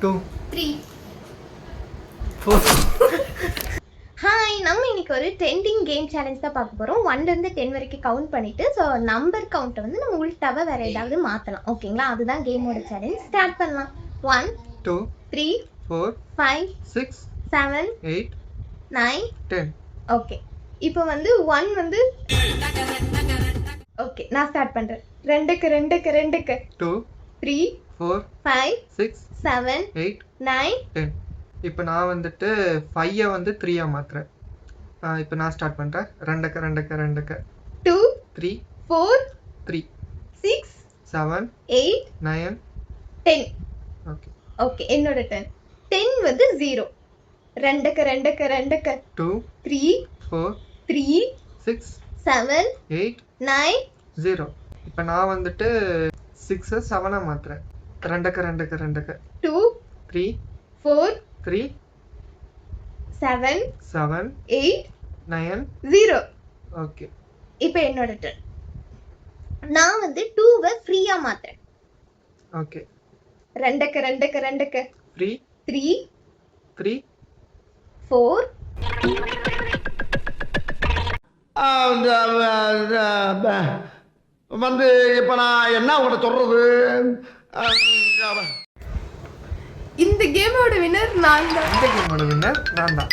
2 3 4 hi, நம்ம இன்னைக்கு ஒரு ட்ரெண்டிங் கேம் சேலஞ்ச் தான் பார்க்க போகிறோம். 1லேருந்து 10 வரைக்கும் கவுண்ட் பண்ணிவிட்டு ஸோ நம்பர் கவுண்ட்டை வந்து நம்ம உள்டாவை வேறு ஏதாவது மாற்றலாம். ஓகேங்களா? அதுதான் கேமோட சேலஞ்ச். ஸ்டார்ட் பண்ணலாம். 1 2 3 4 5 6 7 8 9 10. ஓகே. இப்போ வந்து 1 வந்து ஓகே, நான் ஸ்டார்ட் பண்ணுறேன். 2க்கு 2 3 4 5 6 7 8 9 10. இப்போ நான் வந்துட்டு 5 வந்து 3 மாத்துறேன். இப்போ நான் ஸ்டார்ட் பண்றேன். 2 2 3 4 3 6 7 8 9 10. ஓகே. ஓகே, என்னோட டர்ன். 10 வந்து 0. 2க்கு 2 3 4 3 6 7 8 9 0. இப்போ நான் வந்துட்டு 6 7 மாத்துறேன். 2 2 3 4 3 7 7 8 9 0. ஓகே. இப்போ என்னோட டர்ன். நான் வந்து 2வை ஃப்ரீயா மாத்துறேன். ஓகே. 2க்கு 3 3 3 4 வந்து இப்ப நான் என்ன உங்கள்கிட்ட சொல்றது? இந்த கேமோட வின்னர் நான் தான். இந்த கேமோட வின்னர் நான் தான்.